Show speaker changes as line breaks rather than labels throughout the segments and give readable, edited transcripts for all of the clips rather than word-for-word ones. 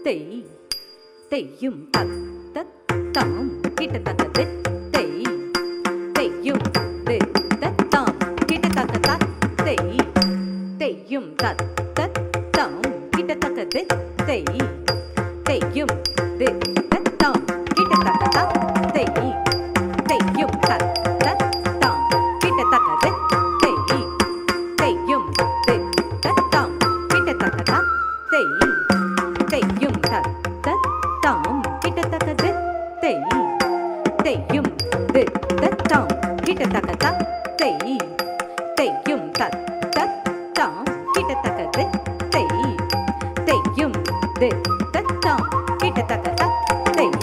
தெய் தெய்யும் தத்தம் கிட்டத்தக்க தெய் தெய்யும் தத்தம் கிட்டத்தக்க தெய் தெய்யும் தத்தம் கிட்டத்தக்க தெய் தெய்யும் தத்தம் கிட்டத்தக்க தெய் தெய்யும் தத்தம் கிட்டத்தக்க தெய் தெய்யும் தத்தம் கிட்டத்தக்க தெய் தெய்யும் தத்தம் கிட்டத்தக்க தெய் தெய்யும் தத்தம் கிட்டத்தக்க தெய் தெய்யும் தத்தம் கிட்டத்தக்க தெய் தெய்யும் தத்தம் கிட்டத்தக்க தெய் தெய்யும் தத்தம் கிட்டத்தக்க தெய்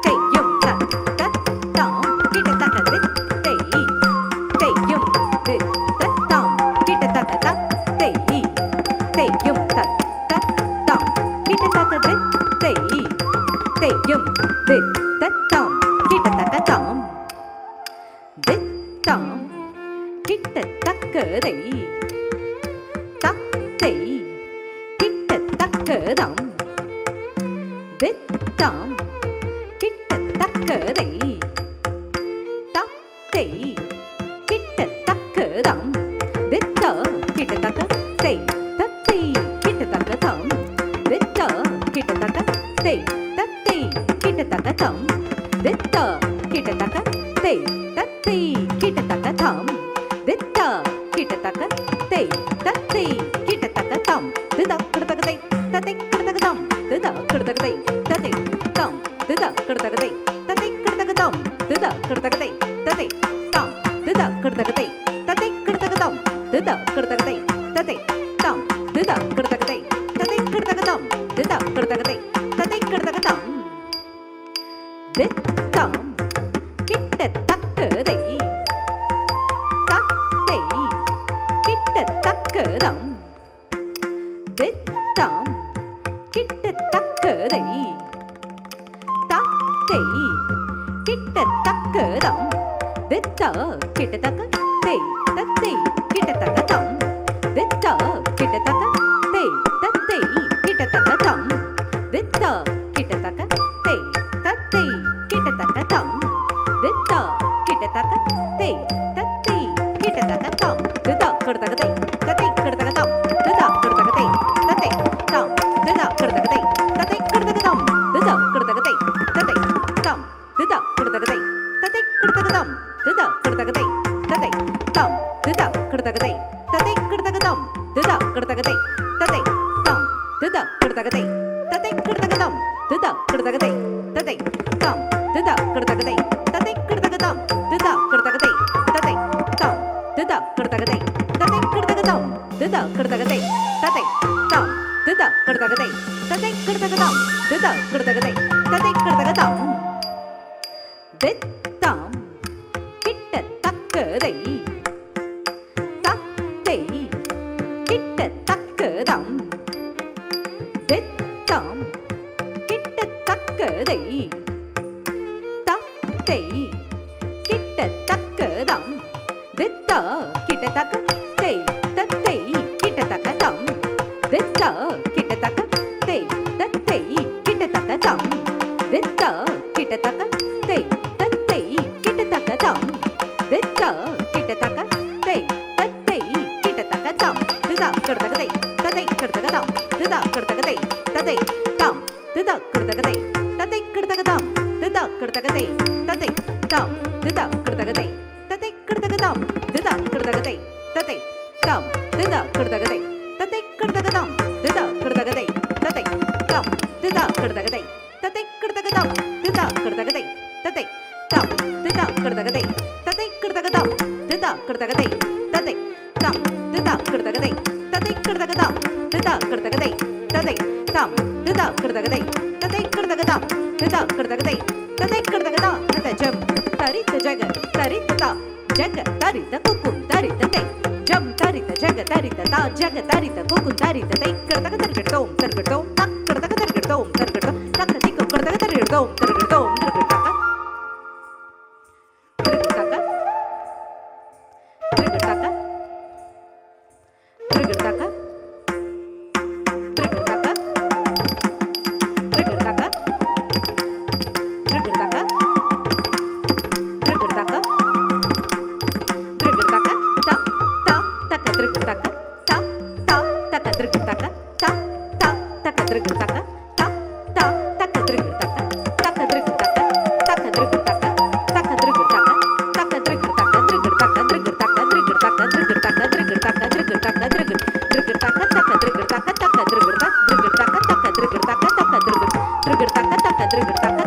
தெய்யும் தத்தம் கிட்டத்தக்க தெய் தெய்யும் தத்தம் கிட்டத்தக்க தெய் தெய்யும் தத்தம் கிட்டத்தக்க தித்தம் கிட்டத்தக்கதை தத்தை கிட்டத்தக்கதம் தித்தம் கிட்டத்தக்கதை தத்தை கிட்டத்தக்கதம் தித்த கிட்டத்தக்க தெய் தத்தை கிட்டத்தக்கதம் தித்த கிட்டத்தக்க தெய் தத்தை கிட்டத்தக்கதம் தித்த கிட்டத்தக்க தெய் தத்தை கிட்டத்தக்கதம் தித்த கிட்டத்தக்க தெய் தத்தை கிட்டத்தக்கதம் தித கிட்டத்தக்கதை தத்தை கிட்டத்தக்கதம் தித கிட்டத்தக்கதை தத்தை தம் தித கிட்டத்தக்கதை தத்தை கிட்டத்தக்கதம் தித கிட்டத்தக்கதை தத்தை தம் தித கிட்டத்தக்கதை தத்தை கிட்டத்தக்கதம் தித கிட்டத்தக்கதை தத்தை தம் தித கிட்டத்தக்கதை தத்தை கிட்டத்தக்கதம் தித கிட்டத்தக்கதை தத்தை கிட்டத்தக்கதம் தித்தம் கிட்டத்தக்கதை தத்தை கிட்டத்தக்கதம் தித்தம் கிட்டத்தக்கதை தத்தை கிட்டத்தக்கதம் தித்த கிட்டத்தக்க தெய் தத்தை கிட்டத்தக்கதம் தித்த கிட்டத்தக்க தெய் தத்தை கிட்டத்தக்கதம் தித்த கிட்டத்தக்க தெய் தத்தை கிட்டத்தக்கதம் தித்த கிட்டத்தக்க தெய் தத்தை கிட்டத்தக்கதம் தித கிட்டத்தக்கதை தத்தை கிட்டத்தக்கதம் தித கிட்டத்தக்கதை தத்தை தம் தித கிட்டத்தக்கதை தத்தை கிட்டத்தக்கதம் தித கிட்டத்தக்கதை தத்தை தம் தித கிட்டத்தக்கதை தத்தை கிட்டத்தக்கதம் தித கிட்டத்தக்கதை தத்தை தம் தித கிட்டத்தக்கதை தத்தை கிட்டத்தக்கதம் தித கிட்டத்தக்கதை தத்தை தம் தித கிட்டத்தக்கதை தத்தை கிட்டத்தக்கதம் தித கிட்டத்தக்கதை தத்தை தம் தித கிட்டத்தக்கதை தத்தை கிட்டத்தக்கதம் தித கிட்டத்தக்கதை தத்தை தம் தித கிட்டத்தக்கதை தத்தை கிட்டத்தக்கதம் தித கிட்டத்தக்கதை தத்தை தம் தித கிட்டத்தக்கதை தத்தை கிட்டத்தக்கதம் தித கிட்டத்தக்கதை தத்தை கிட்டத்தக்கதம் தித்தம் கிட்டத்தக்கதை தத்தை கிட்டத்தக்கதம் தித்தம் கிட்டத்தக்கதை தத்தை கிட்டத்தக்கதம் தித்த கிட்டத்தக்க தெய் தத்தை கிட்டத்தக்கதம் தித்த கிட்டத்தக்க தெய் தத்தை கிட்டத்தக்கதம் தித்த கிட்டத்தக்க தெய் தத்தை கிட்டத்தக்கதம் தித்த கிட்டத்தக்க தெய் தத்தை கிட்டத்தக்கதம் தித கிட்டத்தக்கதை தத்தை கிட்டத்தக்கதம் தித கிட்டத்தக்கதை தத்தை தம் தித கிட்டத்தக்கதை தத்தை கிட்டத்தக்கதம் தித கிட்டத்தக்கதை தத்தை தம் தித கிட்டத்தக்கதை தத்தை கிட்டத்தக்கதம் தித கிட்டத்தக்கதை தத்தை தம் தித கிட்டத்தக்கதை தத்தை கிட்டத்தக்கதம் தித கிட்டத்தக்கதை தத்தை தம் தித கிட்டத்தக்கதை தத்தை கிட்டத்தக்கதம் தித கிட்டத்தக்கதை தத்தை தம் தித கிட்டத்தக்கதை தத்தை கிட்டத்தக்கதம் தித கிட்டத்தக்கதை தத்தை தம் தித கிட்டத்தக்கதை தத்தை கிட்டத்தக்கதம் தித கிட்டத்தக்கதை தத்தை தம் தித கிட்டத்தக்கதை தத்தை கிட்டத்தக்கதம் தித கிட்டத்தக்கதை தத்தை கிட்டத்தக்கதா தத்தை ஜம் தரித்த ஜக தரித்த தா ஜக தரித்த குக்கும் தரித்த தை ஜம் தரித்த ஜக தரித்த தா ஜக தரித்த குக்கும் தரித்த தை கிட்டத்தக்க தர்கட்டோம் தர்கட்டோம் தக் கிட்டத்தக்க தர்கட்டோம் தர்கட்டோம் தக்க திக்கு கிட்டத்தக்க தர்கட்டோம் தர்கட்டோம் தர்கட்டக்க தர்கட்டக்க தர்கட்டக்க தர்கட்டக்க தர்கட்டக்க திருகு தக்க தக் தா தக்க திருகு தக்க தக்க திருகு தக்க தக்க திருகு தக்க தக்க திருகு தக்க தக்க திருகு தக்க திருகு தக்க திருகு தக்க திருகு தக்க திருகு தக்க திருகு தக்க திருகு தக்க திருகு திருகு தக்க தக்க திருகு தக்க தக்க திருகு தக்க திருகு தக்க தக்க திருகு தக்க தக்க திருகு திருகு தக்க தக்க திருகு தக்க